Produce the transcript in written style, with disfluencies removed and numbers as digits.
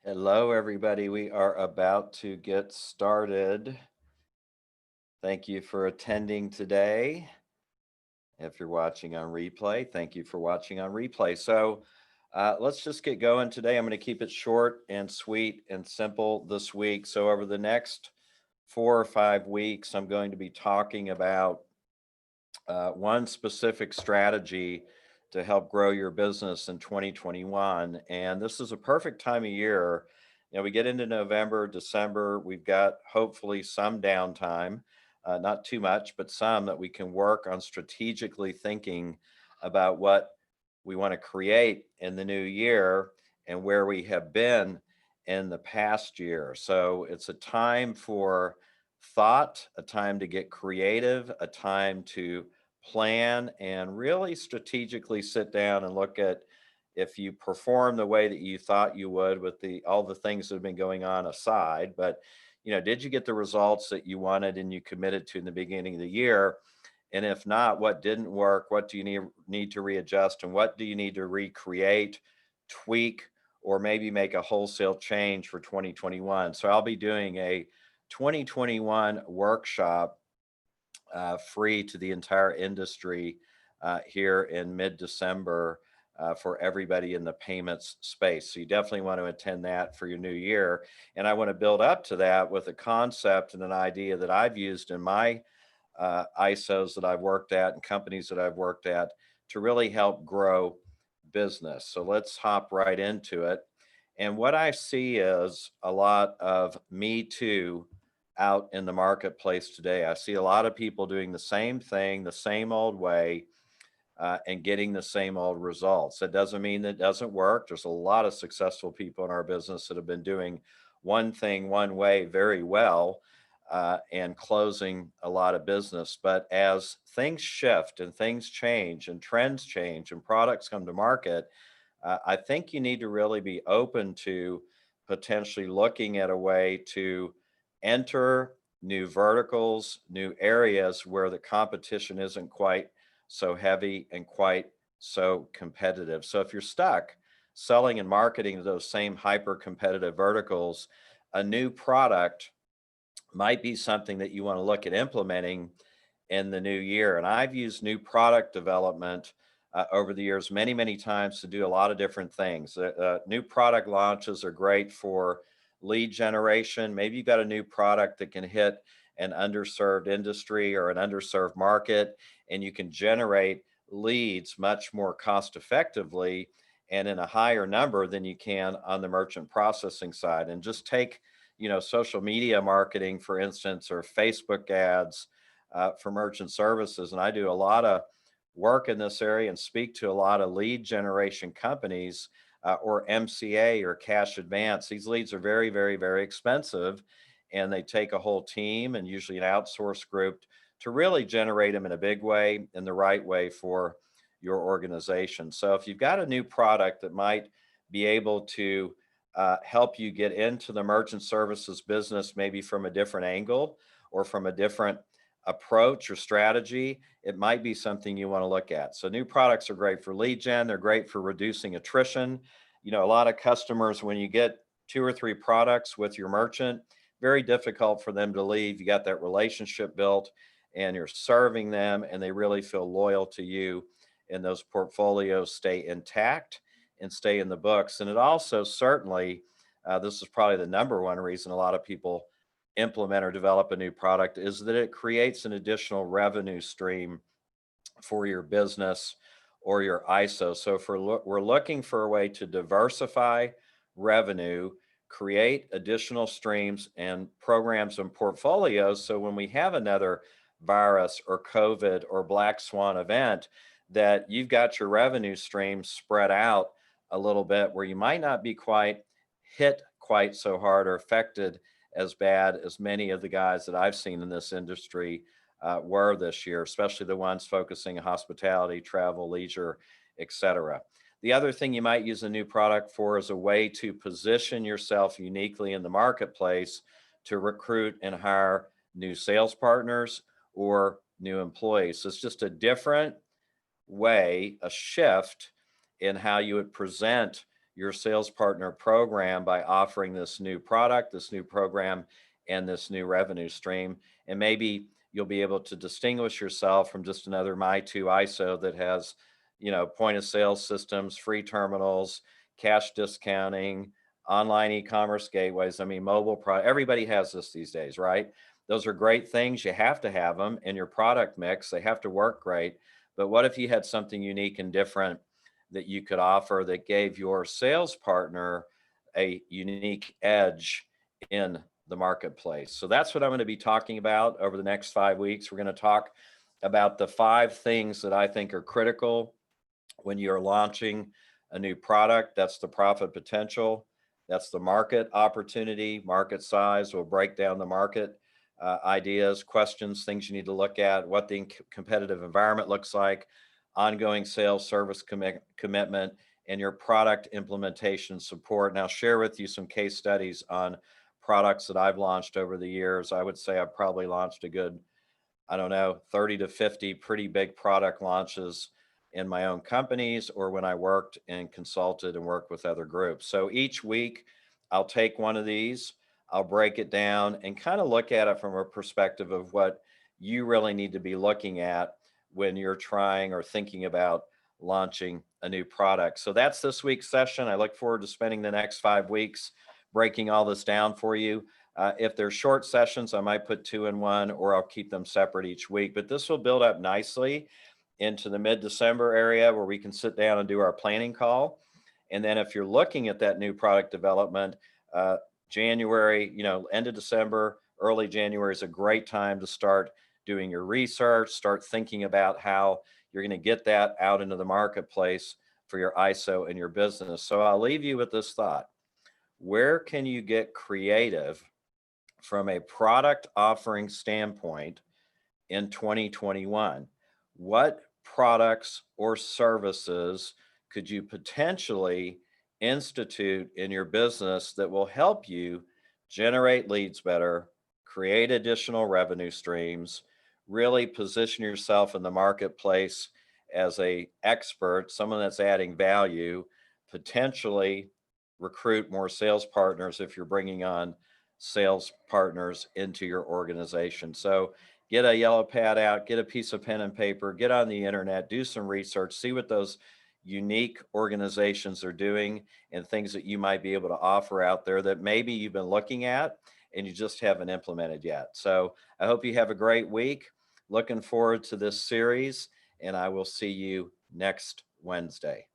Hello, everybody. We are about to get started. Thank you for attending today. If you're watching on replay, thank you for watching on replay. Let's just get going today. I'm going to keep it short and sweet and simple this week. So, over the next 4 or 5 weeks, I'm going to be talking about one specific strategy to help grow your business in 2021. And this is a perfect time of year. We get into November, December, we've got hopefully some downtime, not too much, but some that we can work on strategically thinking about what we want to create in the new year and where we have been in the past year. So it's a time for thought, a time to get creative, a time to plan and really strategically sit down and look at if you perform the way that you thought you would with the all the things that have been going on aside, but did you get the results that you wanted and you committed to in the beginning of the year? And if not, what didn't work? What do you need to readjust, and what do you need to recreate, tweak, or maybe make a wholesale change for 2021? So I'll be doing a 2021 workshop free to the entire industry here in mid-December for everybody in the payments space. So you definitely want to attend that for your new year. And I want to build up to that with a concept and an idea that I've used in my ISOs that I've worked at and companies that I've worked at to really help grow business. So let's hop right into it. And what I see is a lot of me too out in the marketplace today. I see a lot of people doing the same thing the same old way and getting the same old results. That doesn't mean that it doesn't work. There's a lot of successful people in our business that have been doing one thing one way very well and closing a lot of business. But as things shift and things change and trends change and products come to market, I think you need to really be open to potentially looking at a way to enter new verticals, new areas where the competition isn't quite so heavy and quite so competitive. So if you're stuck selling and marketing to those same hyper competitive verticals, a new product might be something that you want to look at implementing in the new year. And I've used new product development over the years many, many times to do a lot of different things. New product launches are great for lead generation. Maybe you've got a new product that can hit an underserved industry or an underserved market, and you can generate leads much more cost effectively and in a higher number than you can on the merchant processing side. And just take, social media marketing, for instance, or Facebook ads for merchant services. And I do a lot of work in this area and speak to a lot of lead generation companies or MCA or cash advance. These leads are very, very, very expensive, and they take a whole team and usually an outsourced group to really generate them in a big way, in the right way for your organization. So if you've got a new product that might be able to help you get into the merchant services business, maybe from a different angle or from a different approach or strategy, it might be something you want to look at. So new products are great for lead gen. They're great for reducing attrition. A lot of customers, when you get 2 or 3 products with your merchant, very difficult for them to leave. You got that relationship built and you're serving them and they really feel loyal to you, and those portfolios stay intact and stay in the books. And it also certainly, this is probably the number one reason a lot of people implement or develop a new product, is that it creates an additional revenue stream for your business or your ISO. So if we're looking for a way to diversify revenue, create additional streams and programs and portfolios, so when we have another virus or COVID or black swan event, that you've got your revenue streams spread out a little bit where you might not be quite hit quite so hard or affected as bad as many of the guys that I've seen in this industry were this year, especially the ones focusing on hospitality, travel, leisure, etc. The other thing you might use a new product for is a way to position yourself uniquely in the marketplace to recruit and hire new sales partners or new employees. So it's just a different way, a shift in how you would present your sales partner program by offering this new product, this new program, and this new revenue stream. And maybe you'll be able to distinguish yourself from just another My2 ISO that has, point of sale systems, free terminals, cash discounting, online e-commerce gateways. I mean, mobile product, everybody has this these days, right? Those are great things. You have to have them in your product mix. They have to work great. But what if you had something unique and different that you could offer that gave your sales partner a unique edge in the marketplace? So that's what I'm going to be talking about over the next 5 weeks. We're going to talk about the 5 things that I think are critical when you're launching a new product. That's the profit potential. That's the market opportunity, market size. We'll break down the market ideas, questions, things you need to look at, what the competitive environment looks like, ongoing sales service commitment, and your product implementation support. And I'll share with you some case studies on products that I've launched over the years. I would say I've probably launched a good, I don't know, 30 to 50 pretty big product launches in my own companies or when I worked and consulted and worked with other groups. So each week I'll take one of these, I'll break it down and kind of look at it from a perspective of what you really need to be looking at when you're trying or thinking about launching a new product. So that's this week's session. I look forward to spending the next 5 weeks breaking all this down for you. If they're short sessions, I might put 2 in one, or I'll keep them separate each week. But this will build up nicely into the mid-December area where we can sit down and do our planning call. And then if you're looking at that new product development, January, end of December, early January is a great time to start doing your research, start thinking about how you're going to get that out into the marketplace for your ISO and your business. So I'll leave you with this thought. Where can you get creative from a product offering standpoint in 2021? What products or services could you potentially institute in your business that will help you generate leads better, create additional revenue streams, really position yourself in the marketplace as a expert, someone that's adding value, potentially recruit more sales partners if you're bringing on sales partners into your organization. So get a yellow pad out, get a piece of pen and paper, get on the internet, do some research, see what those unique organizations are doing and things that you might be able to offer out there that maybe you've been looking at and you just haven't implemented yet. So I hope you have a great week. Looking forward to this series, and I will see you next Wednesday.